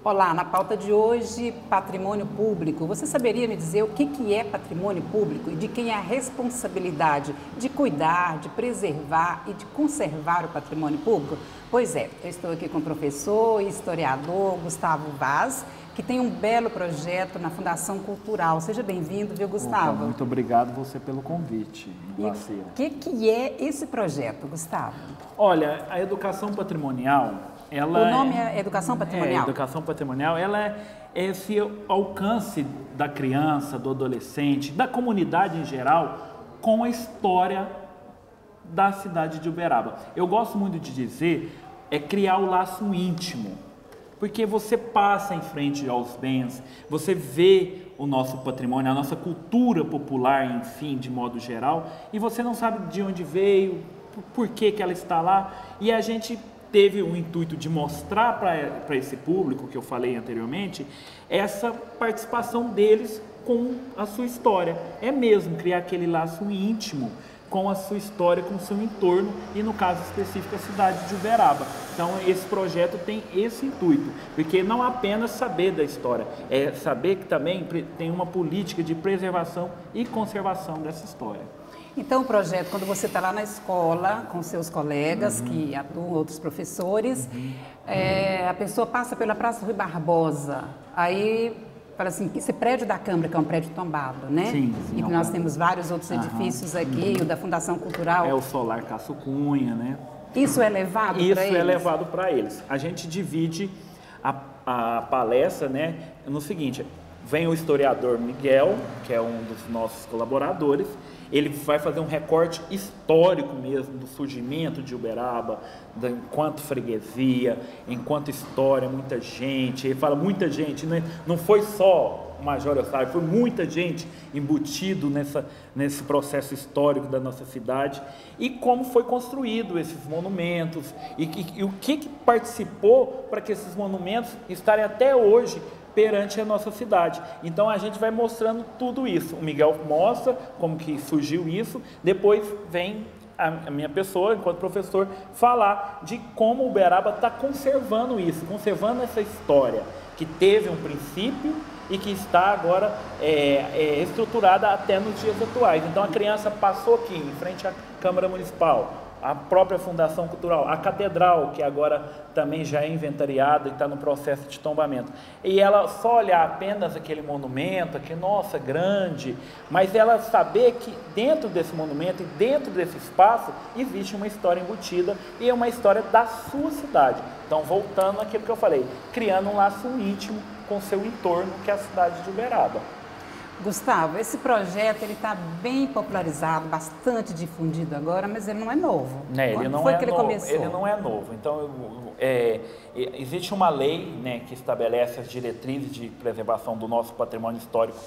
Olá, na pauta de hoje, patrimônio público. Você saberia me dizer o que é patrimônio público e de quem é a responsabilidade de cuidar, de preservar e de conservar o patrimônio público? Pois é, eu estou aqui com o professor e historiador Gustavo Vaz, que tem um belo projeto na Fundação Cultural. Seja bem-vindo, viu, Gustavo? Opa, muito obrigado você pelo convite, Vacira. O que é esse projeto, Gustavo? Olha, a educação patrimonial, ela... O nome é Educação Patrimonial? Educação patrimonial, ela é esse alcance da criança, do adolescente, da comunidade em geral, com a história da cidade de Uberaba. Eu gosto muito de dizer, criar o laço íntimo, porque você passa em frente aos bens, você vê o nosso patrimônio, a nossa cultura popular, enfim, de modo geral, e você não sabe de onde veio, por que ela está lá, e a gente teve o intuito de mostrar para esse público, que eu falei anteriormente, essa participação deles com a sua história. É mesmo criar aquele laço íntimo com a sua história, com o seu entorno e, no caso específico, a cidade de Uberaba. Então, esse projeto tem esse intuito, porque não apenas saber da história, é saber que também tem uma política de preservação e conservação dessa história. Então, o projeto, quando você está lá na escola, com seus colegas que atuam, outros professores, a pessoa passa pela Praça Rui Barbosa, aí fala assim, esse prédio da Câmara, que é um prédio tombado, né? Sim, e que nós temos vários outros edifícios aqui, o da Fundação Cultural. É o Solar Caço Cunha, né? Isso é levado para eles? Isso é levado para eles. A gente divide a palestra, né, no seguinte: vem o historiador Miguel, que é um dos nossos colaboradores, ele vai fazer um recorte histórico mesmo do surgimento de Uberaba, enquanto freguesia, enquanto história, muita gente. Ele fala muita gente, né? Não foi só o Major Eustáquio, foi muita gente embutido nesse processo histórico da nossa cidade, e como foi construído esses monumentos, e o que participou para que esses monumentos estarem até hoje perante a nossa cidade. Então a gente vai mostrando tudo isso. O Miguel mostra como que surgiu isso, depois vem a minha pessoa, enquanto professor, falar de como Uberaba está conservando isso, conservando essa história que teve um princípio e que está agora estruturada até nos dias atuais. Então a criança passou aqui em frente à Câmara Municipal, a própria Fundação Cultural, a Catedral, que agora também já é inventariada e está no processo de tombamento. E ela só olhar apenas aquele monumento, que nossa, grande, mas ela saber que dentro desse monumento e dentro desse espaço existe uma história embutida e é uma história da sua cidade. Então, voltando àquilo que eu falei, criando um laço íntimo com o seu entorno, que é a cidade de Uberaba. Gustavo, esse projeto está bem popularizado, bastante difundido agora, mas ele não é novo. Ele não foi é que ele novo. começou? Ele não é novo. Então, existe uma lei, né, que estabelece as diretrizes de preservação do nosso patrimônio histórico,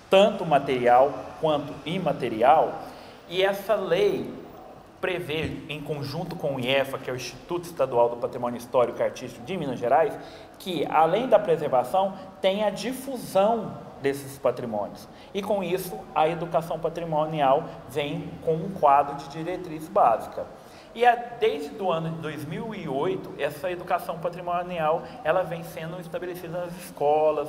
tanto material quanto imaterial, e essa lei prevê, em conjunto com o IEFA, que é o Instituto Estadual do Patrimônio Histórico e Artístico de Minas Gerais, que, além da preservação, tem a difusão desses patrimônios. E com isso, a educação patrimonial vem com um quadro de diretriz básica. E desde o ano de 2008, essa educação patrimonial ela vem sendo estabelecida nas escolas,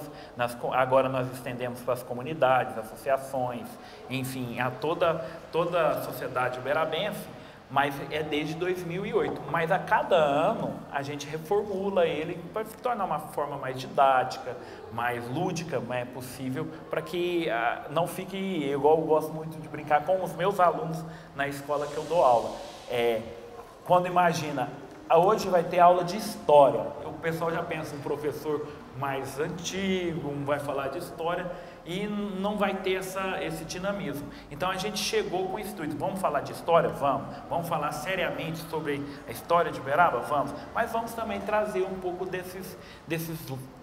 agora nós estendemos para as comunidades, associações, enfim, a toda a sociedade uberabense, mas é desde 2008. Mas a cada ano a gente reformula ele para se tornar uma forma mais didática, mais lúdica, mais possível, para que não fique, igual eu gosto muito de brincar com os meus alunos na escola que eu dou aula. Quando imagina, hoje vai ter aula de história, o pessoal já pensa um professor mais antigo, vai falar de história, e não vai ter esse dinamismo. Então a gente chegou com esse intuito, vamos falar de história? Vamos falar seriamente sobre a história de Uberaba? Vamos, mas vamos também trazer um pouco desses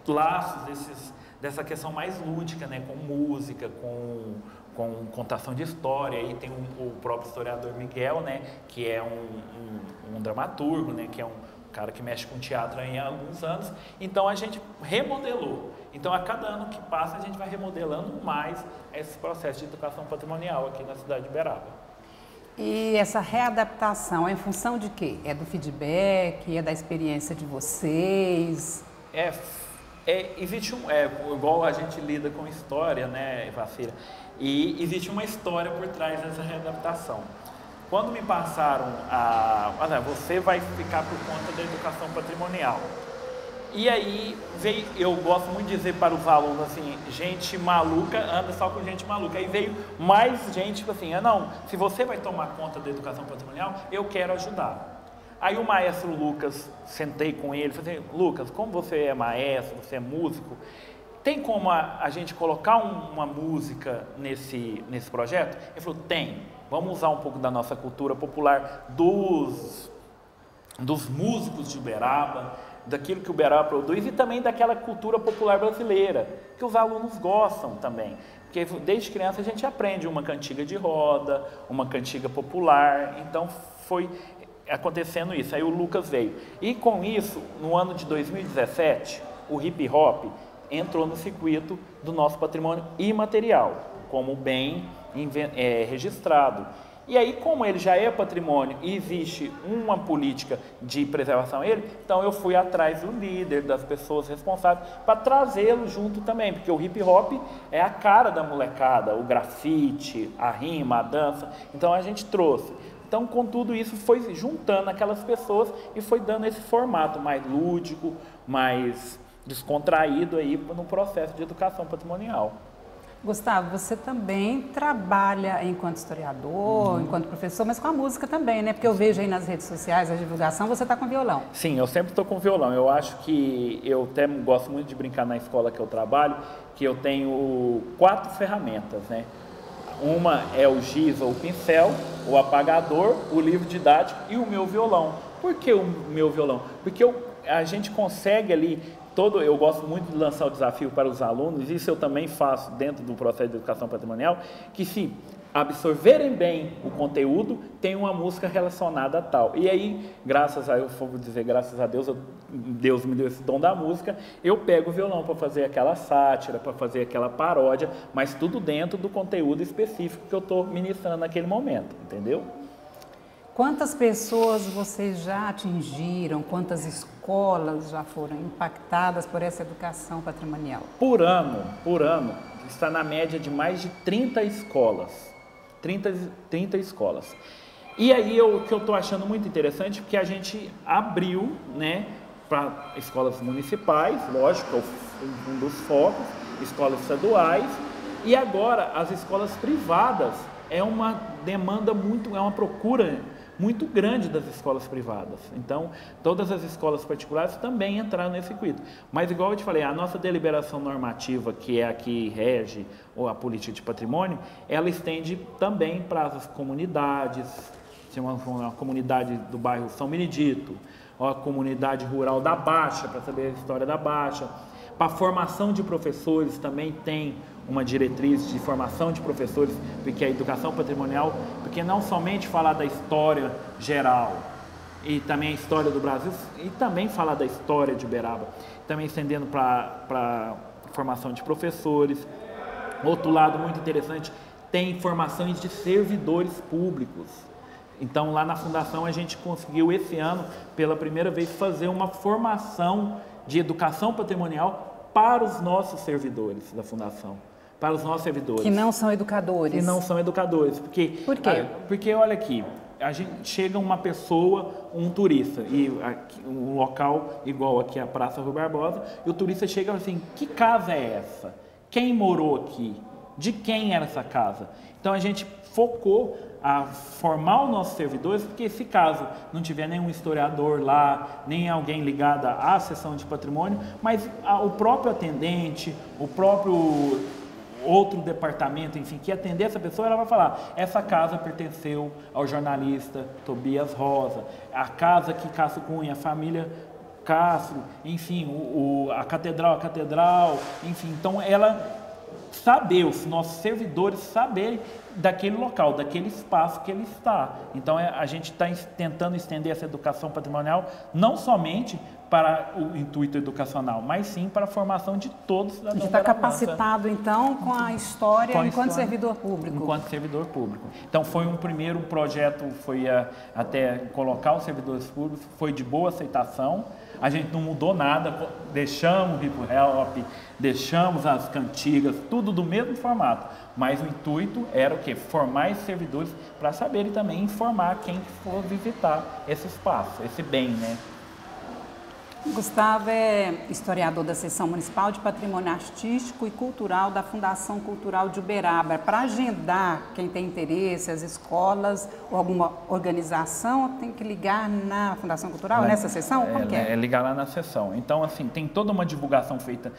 laços, dessa questão mais lúdica, né, com música, com contação de história. Aí tem o próprio historiador Miguel, né, que é um dramaturgo, né, que é um cara que mexe com teatro há alguns anos. Então a gente remodelou. Então a cada ano que passa a gente vai remodelando mais esse processo de educação patrimonial aqui na cidade de Uberaba. E essa readaptação é em função de quê? É do feedback? É da experiência de vocês? Existe igual a gente lida com história, né, Vacira? E existe uma história por trás dessa readaptação. Quando me passaram você vai ficar por conta da educação patrimonial. E aí eu gosto muito de dizer para os alunos assim, gente maluca anda só com gente maluca. Aí veio mais gente, tipo assim, não, se você vai tomar conta da educação patrimonial, eu quero ajudar. Aí o maestro Lucas, sentei com ele, falei, Lucas, como você é maestro, você é músico, tem como a gente colocar uma música nesse projeto? Ele falou, tem, vamos usar um pouco da nossa cultura popular, dos músicos de Uberaba, daquilo que o Uberaba produz e também daquela cultura popular brasileira, que os alunos gostam também. Porque desde criança a gente aprende uma cantiga de roda, uma cantiga popular, então foi acontecendo isso. Aí o Lucas veio. E com isso, no ano de 2017, o hip hop entrou no circuito do nosso patrimônio imaterial, como bem registrado. E aí, como ele já é patrimônio e existe uma política de preservação dele, então eu fui atrás do líder, das pessoas responsáveis, para trazê-lo junto também, porque o hip hop é a cara da molecada, o grafite, a rima, a dança, então a gente trouxe. Então, com tudo isso, foi juntando aquelas pessoas e foi dando esse formato mais lúdico, mais descontraído aí no processo de educação patrimonial. Gustavo, você também trabalha enquanto historiador, enquanto professor, mas com a música também, né? Porque eu vejo aí nas redes sociais a divulgação, você está com violão. Sim, eu sempre estou com violão. Eu acho que eu até gosto muito de brincar na escola que eu trabalho, que eu tenho 4 ferramentas, né? Uma é o giz ou o pincel, o apagador, o livro didático e o meu violão. Por que o meu violão? Porque a gente consegue ali... Eu gosto muito de lançar o desafio para os alunos, isso eu também faço dentro do processo de educação patrimonial, que se absorverem bem o conteúdo, tem uma música relacionada a tal. E aí, graças a Deus, Deus me deu esse dom da música, eu pego o violão para fazer aquela sátira, para fazer aquela paródia, mas tudo dentro do conteúdo específico que eu estou ministrando naquele momento, entendeu? Quantas pessoas vocês já atingiram? Quantas escolas já foram impactadas por essa educação patrimonial? Por ano, está na média de mais de 30 escolas. 30 escolas. E aí o que eu estou achando muito interessante, porque a gente abriu, né, para escolas municipais, lógico, é um dos focos, escolas estaduais, e agora as escolas privadas é uma demanda é uma procura muito grande das escolas privadas. Então, todas as escolas particulares também entraram nesse circuito. Mas, igual eu te falei, a nossa deliberação normativa, que é a que rege a política de patrimônio, ela estende também para as comunidades, uma comunidade do bairro São Benedito, a comunidade rural da Baixa, para saber a história da Baixa. Para a formação de professores também tem uma diretriz de formação de professores, porque a educação patrimonial, porque não somente falar da história geral, e também a história do Brasil, e também falar da história de Uberaba, também estendendo para formação de professores. Outro lado muito interessante, tem formações de servidores públicos. Então, lá na Fundação, a gente conseguiu esse ano, pela primeira vez, fazer uma formação de educação patrimonial para os nossos servidores da Fundação. Para os nossos servidores. Que não são educadores. Que não são educadores. Por quê? Porque, olha aqui, a gente chega uma pessoa, um turista, e um local igual aqui a Praça Rui Barbosa, e o turista chega e fala assim, que casa é essa? Quem morou aqui? De quem era essa casa? Então, a gente focou a formar os nossos servidores, porque se caso não tiver nenhum historiador lá, nem alguém ligado à seção de patrimônio, mas o próprio atendente, o próprio outro departamento, enfim, que atender essa pessoa, ela vai falar, essa casa pertenceu ao jornalista Tobias Rosa, a casa que Castro Cunha, a família Castro, enfim, a catedral, enfim, então ela saber, os nossos servidores saberem daquele local, daquele espaço que ele está. Então a gente está tentando estender essa educação patrimonial não somente para o intuito educacional, mas sim para a formação de todos da A gente está capacitado, então, com a história enquanto servidor público. Enquanto servidor público. Então, foi um primeiro projeto, foi até colocar os servidores públicos, foi de boa aceitação. A gente não mudou nada, deixamos o hip hop, deixamos as cantigas, tudo do mesmo formato. Mas o intuito era o quê? Formar esses servidores para saberem também informar quem for visitar esse espaço, esse bem, né? Gustavo é historiador da Seção Municipal de Patrimônio Artístico e Cultural da Fundação Cultural de Uberaba. Para agendar quem tem interesse, as escolas ou alguma organização, tem que ligar na Fundação Cultural, nessa seção? Como que é? É ligar lá na seção. Então, assim, tem toda uma divulgação feita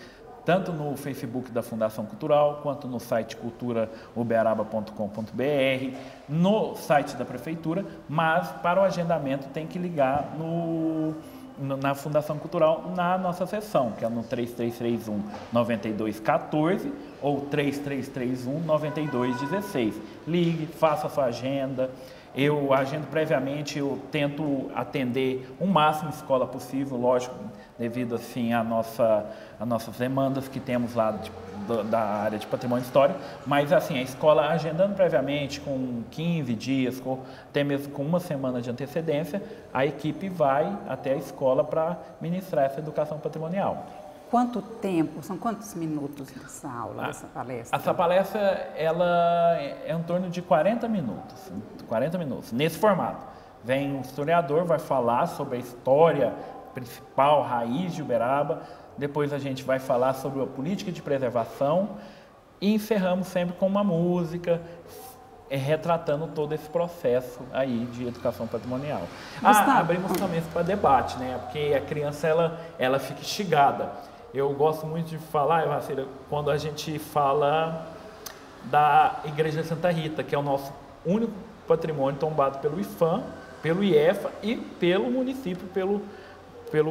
tanto no Facebook da Fundação Cultural, quanto no site culturauberaba.com.br, no site da Prefeitura, mas para o agendamento tem que ligar na Fundação Cultural, na nossa seção, que é no 3331-9214 ou 3331-9216. Ligue, faça a sua agenda. Eu agendo previamente, eu tento atender o máximo de escola possível, lógico, devido assim às nossas demandas que temos lá da área de patrimônio histórico, mas assim, a escola agendando previamente com 15 dias, até mesmo com uma semana de antecedência, a equipe vai até a escola para ministrar essa educação patrimonial. Quanto tempo, são quantos minutos dessa aula, dessa palestra? Essa palestra, ela é em torno de 40 minutos, nesse formato. Vem um historiador, vai falar sobre a história principal, raiz de Uberaba, depois a gente vai falar sobre a política de preservação e encerramos sempre com uma música, retratando todo esse processo aí de educação patrimonial. Abrimos também para debate, né? Porque a criança, ela fica instigada. Eu gosto muito de falar, Evacira, quando a gente fala da Igreja de Santa Rita, que é o nosso único patrimônio tombado pelo IPHAN, pelo IEFA e pelo município, pelo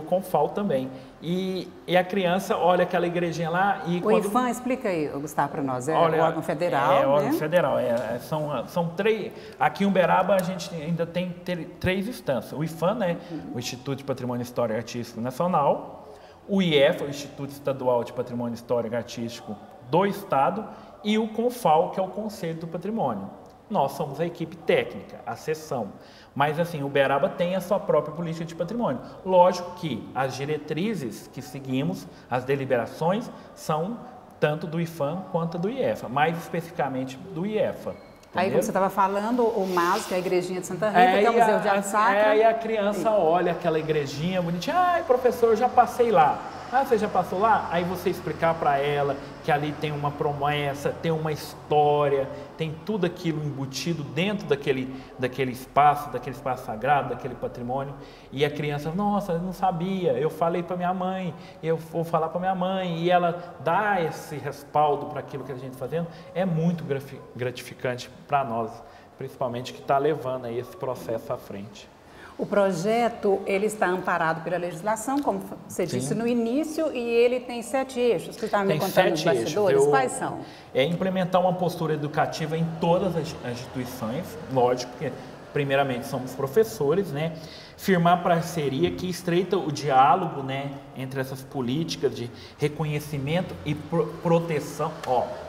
Confal também. E a criança olha aquela igrejinha lá e... O IPHAN, explica aí, Gustavo, para nós. O órgão federal, o órgão federal. São três... Aqui em Uberaba a gente ainda tem três instâncias. O IPHAN, né? O Instituto de Patrimônio Histórico e Artístico Nacional. O IEFA, o Instituto Estadual de Patrimônio Histórico e Artístico do Estado. E o CONFAL, que é o Conselho do Patrimônio. Nós somos a equipe técnica, a seção. Mas, assim, Uberaba tem a sua própria política de patrimônio. Lógico que as diretrizes que seguimos, as deliberações, são tanto do IPHAN quanto do IEFA, mais especificamente do IEFA. Entendeu? Aí, como você estava falando, o MAS, que é a igrejinha de Santa Rita, que é o Museu de Arte Sacra. Aí a criança olha aquela igrejinha bonitinha, ai, professor, eu já passei lá. Ah, você já passou lá? Aí você explicar para ela que ali tem uma promessa, tem uma história, tem tudo aquilo embutido dentro daquele espaço sagrado, daquele patrimônio. E a criança, nossa, eu não sabia, eu falei para minha mãe, eu vou falar para minha mãe, e ela dá esse respaldo para aquilo que a gente está fazendo. É muito gratificante para nós, principalmente que está levando aí esse processo à frente. O projeto, ele está amparado pela legislação, como você disse no início, e ele tem 7 eixos. Você estava me contando nos bastidores, quais são? É implementar uma postura educativa em todas as instituições, lógico, porque primeiramente somos professores, né? Firmar parceria que estreita o diálogo, né, entre essas políticas de reconhecimento e proteção,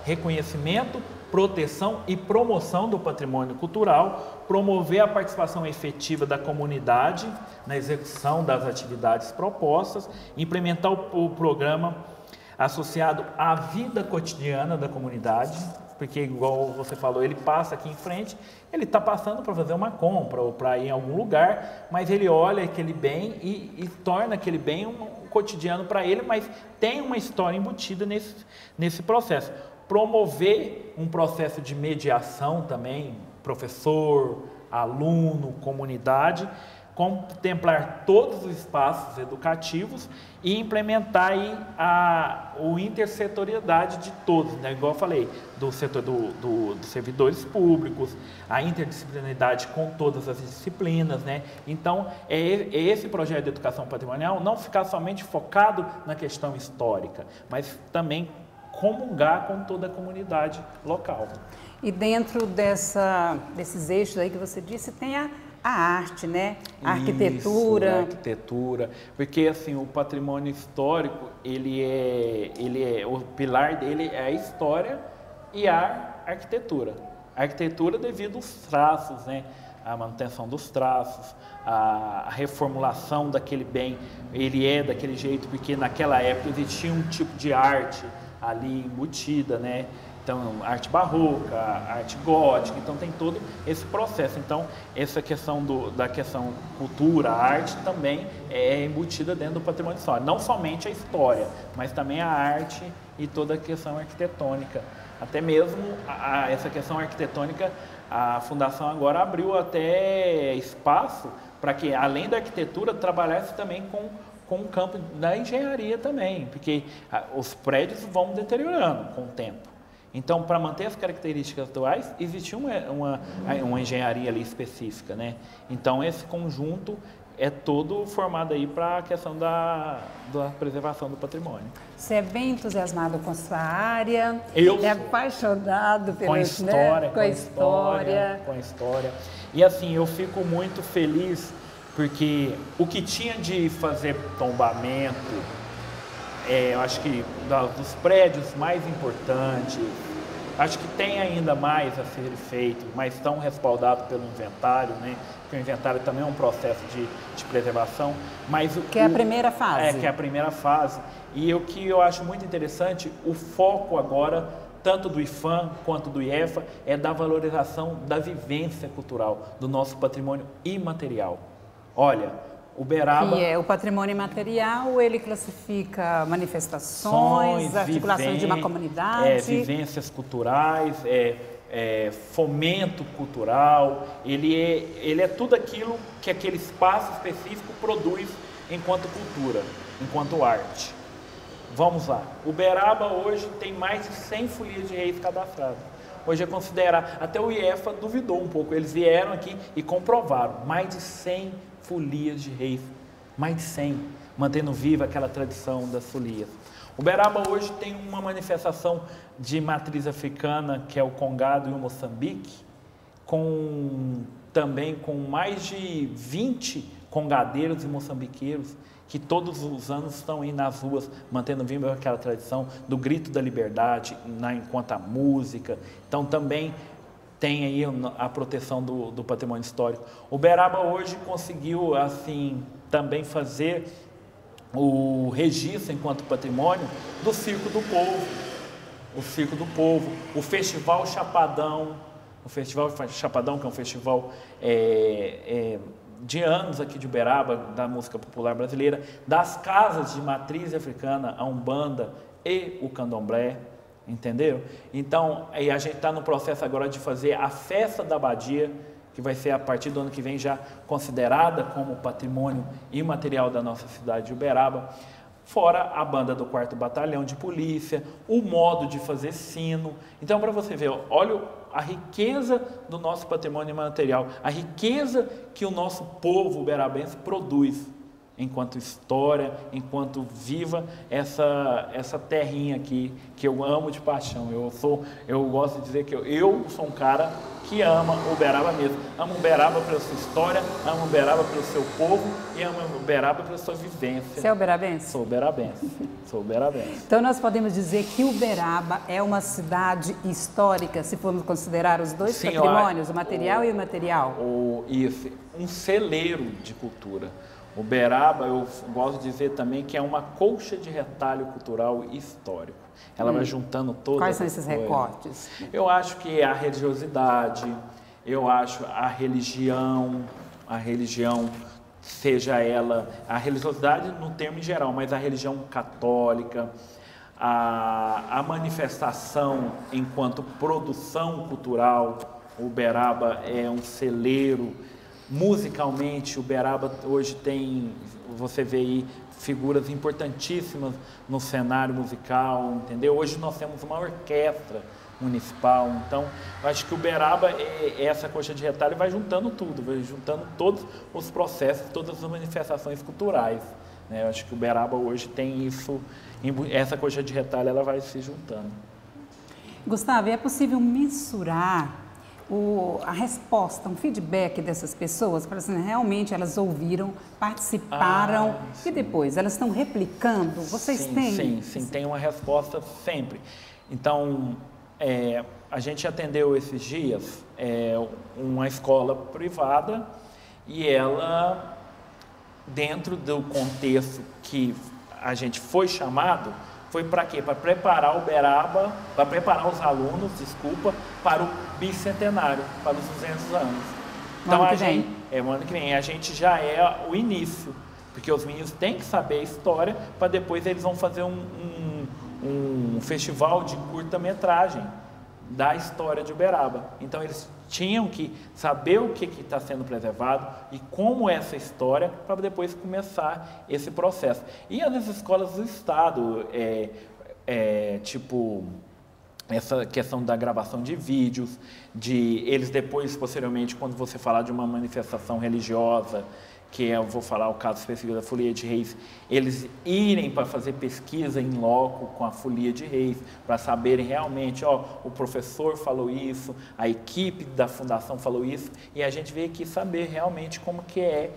reconhecimento, proteção e promoção do patrimônio cultural, promover a participação efetiva da comunidade na execução das atividades propostas, implementar o programa associado à vida cotidiana da comunidade, porque, igual você falou, ele passa aqui em frente, ele está passando para fazer uma compra ou para ir em algum lugar, mas ele olha aquele bem e torna aquele bem um cotidiano para ele, mas tem uma história embutida nesse processo. Promover um processo de mediação também, professor, aluno, comunidade, contemplar todos os espaços educativos e implementar aí a intersetorialidade de todos, né? Igual eu falei, do setor dos servidores públicos, a interdisciplinaridade com todas as disciplinas, né? Então, é esse projeto de educação patrimonial não ficar somente focado na questão histórica, mas também comungar com toda a comunidade local. E dentro desses eixos aí que você disse, tem a arte, né? A Isso, arquitetura. a arquitetura, porque assim, o patrimônio histórico, o pilar dele é a história e a arquitetura. A arquitetura devido aos traços, né? A manutenção dos traços, a reformulação daquele bem, ele é daquele jeito porque naquela época existia um tipo de arte ali embutida, né? Então, arte barroca, arte gótica, então tem todo esse processo. Então, essa questão da questão cultura, arte também é embutida dentro do patrimônio histórico. Não somente a história, mas também a arte e toda a questão arquitetônica. Até mesmo essa questão arquitetônica, a Fundação agora abriu até espaço para que, além da arquitetura, trabalhasse também com o campo da engenharia também, porque os prédios vão deteriorando com o tempo. Então, para manter as características atuais, existe uma engenharia ali específica, né? Então, esse conjunto é todo formado aí para a questão da preservação do patrimônio. Você é bem entusiasmado com sua área, Eu é apaixonado pela com a história, né? com a história. E assim, eu fico muito feliz porque o que tinha de fazer tombamento, eu acho que dos prédios mais importantes, acho que tem ainda mais a ser feito, mas estão respaldados pelo inventário, né? Porque o inventário também é um processo de preservação. Mas que é a primeira fase. Que é a primeira fase. E o que eu acho muito interessante, o foco agora, tanto do IPHAN quanto do IEFA, é da valorização da vivência cultural, do nosso patrimônio imaterial. Olha, Uberaba... Que é o patrimônio imaterial, ele classifica manifestações, articulações de uma comunidade. Vivências culturais, fomento cultural, ele é tudo aquilo que aquele espaço específico produz enquanto cultura, enquanto arte. Vamos lá, Uberaba hoje tem mais de 100 folias de reis cadastradas. Hoje é considerado, até o IEFA duvidou um pouco, eles vieram aqui e comprovaram, mais de 100 folias de reis, mais de 100, mantendo viva aquela tradição das folias. Uberaba hoje tem uma manifestação de matriz africana, que é o Congado e o Moçambique, também com mais de 20 congadeiros e moçambiqueiros, que todos os anos estão aí nas ruas, mantendo viva aquela tradição do grito da liberdade, enquanto a música. Então também tem aí a proteção do patrimônio histórico. Uberaba hoje conseguiu, assim, também fazer o registro enquanto patrimônio do Circo do Povo. O Circo do Povo, o Festival Chapadão, que é um festival de anos aqui de Uberaba, da música popular brasileira, das casas de matriz africana, a Umbanda e o Candomblé, entendeu? Então, a gente está no processo agora de fazer a Festa da Abadia, que vai ser a partir do ano que vem já considerada como patrimônio imaterial da nossa cidade de Uberaba, fora a banda do 4º Batalhão de Polícia, o modo de fazer sino. Então, para você ver, olha a riqueza do nosso patrimônio imaterial, a riqueza que o nosso povo uberabense produz enquanto história, enquanto viva essa terrinha aqui, que eu amo de paixão. Eu gosto de dizer que eu sou um cara que ama Uberaba mesmo. Amo Uberaba pela sua história, amo Uberaba pelo seu povo e amo Uberaba pela sua vivência. Você é uberabense? Sou uberabense, sou uberabense. Então nós podemos dizer que Uberaba é uma cidade histórica, se formos considerar os dois patrimônios, o material e o imaterial? Isso, um celeiro de cultura. Uberaba, eu gosto de dizer também que é uma colcha de retalho cultural e histórico. Ela vai juntando todas. Quais são esses recortes? Eu acho que a religiosidade, eu acho a religião, seja ela, a religiosidade no termo geral, mas a religião católica, a manifestação enquanto produção cultural. Uberaba é um celeiro. Musicalmente, Uberaba hoje tem, você vê aí, figuras importantíssimas no cenário musical, entendeu? Hoje nós temos uma orquestra municipal, então eu acho que Uberaba é essa coxa de retalho, vai juntando tudo, vai juntando todos os processos, todas as manifestações culturais, né? Eu acho que Uberaba hoje tem isso, essa coxa de retalho ela vai se juntando. Gustavo, é possível mensurar a resposta, um feedback dessas pessoas, para assim, realmente elas ouviram, participaram e depois elas estão replicando? Vocês têm? Sim, tem uma resposta sempre. Então, a gente atendeu esses dias uma escola privada e ela, dentro do contexto que a gente foi chamado, foi para quê? Para preparar o Uberaba, para preparar os alunos, para o bicentenário, para os 200 anos. Então, o ano que vem, a gente já é o início, porque os meninos têm que saber a história, para depois eles vão fazer um festival de curta-metragem da história de Uberaba. Então, eles tinham que saber o que está sendo preservado e como é essa história para depois começar esse processo. E as escolas do Estado, tipo, essa questão da gravação de vídeos, de eles depois, posteriormente, quando você falar de uma manifestação religiosa, que eu vou falar o caso específico da Folia de Reis, eles irem para fazer pesquisa em loco com a Folia de Reis, para saberem realmente, o professor falou isso, a equipe da fundação falou isso, e a gente veio aqui saber realmente como que é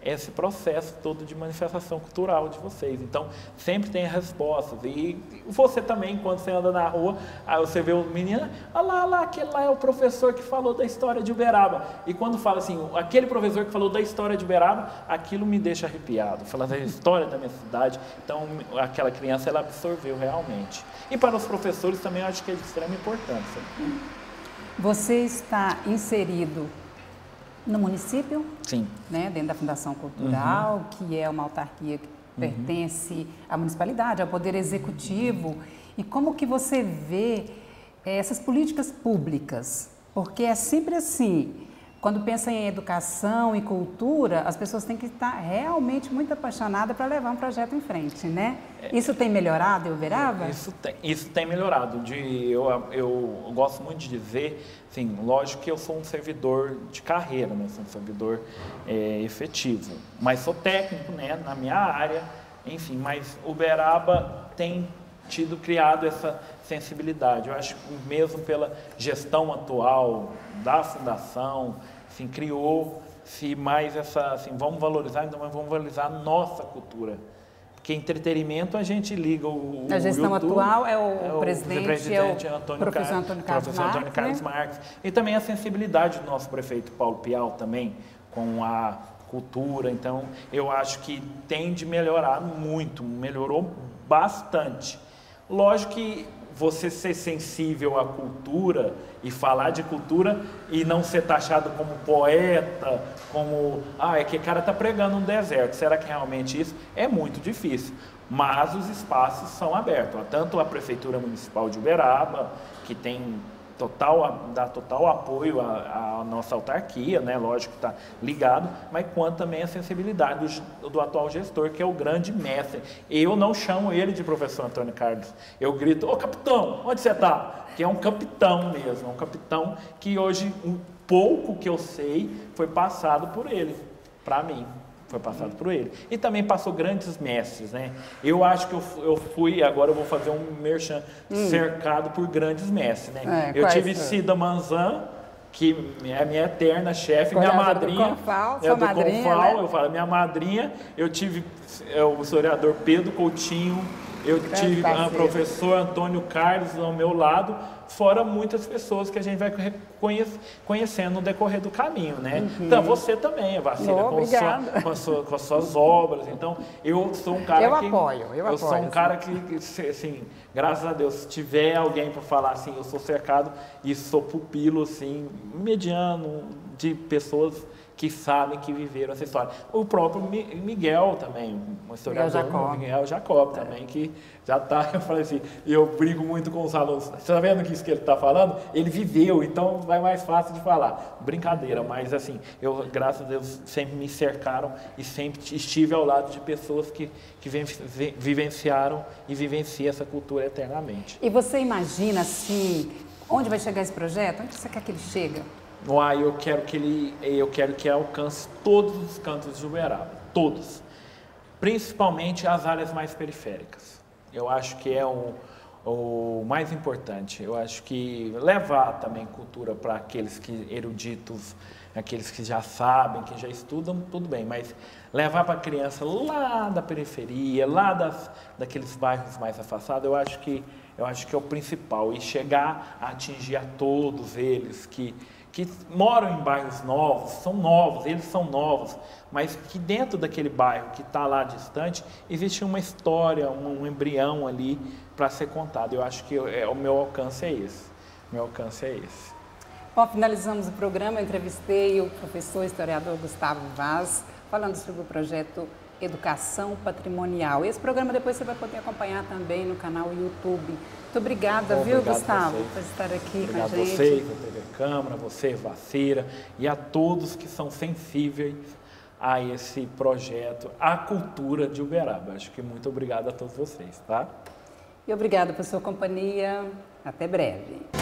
esse processo todo de manifestação cultural de vocês. Então, sempre tem respostas. E você também, quando você anda na rua, aí você vê o menino, olha lá, aquele lá é o professor que falou da história de Uberaba. E quando fala assim, aquele professor que falou da história de Uberaba, aquilo me deixa arrepiado. Fala da história da minha cidade. Então, aquela criança, ela absorveu realmente. E para os professores também, eu acho que é de extrema importância. Você está inserido no município, sim, né, dentro da Fundação Cultural, que é uma autarquia que pertence à municipalidade, ao Poder Executivo. E como que você vê essas políticas públicas? Porque é sempre assim, quando pensa em educação e cultura, as pessoas têm que estar realmente muito apaixonadas para levar um projeto em frente, né? Isso tem melhorado em Uberaba? Isso tem melhorado. Eu gosto muito de dizer, sim, lógico que eu sou um servidor de carreira, né? Sou um servidor efetivo, mas sou técnico, né, na minha área, enfim, mas Uberaba tem criado essa sensibilidade. Eu acho que mesmo pela gestão atual da fundação, assim, criou-se mais essa, assim, vamos valorizar a nossa cultura. Porque entretenimento a gente liga o A gestão YouTube, atual é o presidente professor Antônio Carlos Marques, e também a sensibilidade do nosso prefeito Paulo Pial também com a cultura. Então, eu acho que tem de melhorar muito, melhorou bastante. Lógico que você ser sensível à cultura e falar de cultura e não ser taxado como poeta, como, é que o cara está pregando um deserto, será que realmente isso? É muito difícil, mas os espaços são abertos, tanto a Prefeitura Municipal de Uberaba, que dá total apoio à nossa autarquia, né? Lógico que está ligado, mas quanto também a sensibilidade do atual gestor, que é o grande mestre. Eu não chamo ele de professor Antônio Carlos, eu grito, ô capitão, onde você está? Que é um capitão mesmo, um capitão que hoje, um pouco que eu sei, foi passado por ele, para mim. Foi passado por ele. E também passou grandes mestres, né? Eu acho que eu fui, agora eu vou fazer um merchan cercado por grandes mestres, né? Eu tive Cida Manzan, que é a minha eterna chefe, minha madrinha. Do Confal, né? Eu falo, minha madrinha. Eu tive o historiador Pedro Coutinho, eu tive o professor Antônio Carlos ao meu lado, fora muitas pessoas que a gente vai conhecendo no decorrer do caminho, né? Então, você também, Vacília, com as suas obras. Então, eu sou um cara eu sou um cara que, assim, graças a Deus, se tiver alguém para falar assim, eu sou cercado e sou pupilo, assim, mediano de pessoas que sabem, que viveram essa história. O próprio Miguel também, um historiador, Miguel Jacob também, que já está, eu falei assim, eu brigo muito com os alunos, você está vendo que isso que ele está falando? Ele viveu, então vai mais fácil de falar. Brincadeira, mas assim, eu, graças a Deus, sempre me cercaram e sempre estive ao lado de pessoas que vivenciaram e vivenciam essa cultura eternamente. E você imagina, assim, onde vai chegar esse projeto? Onde você quer que ele chegue? Eu quero que alcance todos os cantos de Uberaba, todos, principalmente as áreas mais periféricas. Eu acho que é o mais importante. Eu acho que levar também cultura para aqueles que eruditos, aqueles que já sabem, que já estudam, tudo bem, mas levar para a criança lá da periferia, lá daqueles bairros mais afastados, eu acho que é o principal, e chegar a atingir a todos eles que moram em bairros novos, eles são novos, mas que dentro daquele bairro que está lá distante, existe uma história, um embrião ali para ser contado. Eu acho que o meu alcance é esse. Bom, finalizamos o programa, eu entrevistei o professor historiador Gustavo Vaz, falando sobre o projeto Educação Patrimonial. Esse programa depois você vai poder acompanhar também no canal YouTube. Muito obrigada, viu, Gustavo, por estar aqui com a gente. Obrigado a vocês, a TV Câmara, você, Vacira, e a todos que são sensíveis a esse projeto, a cultura de Uberaba. Acho que muito obrigado a todos vocês, tá? E obrigada por sua companhia. Até breve.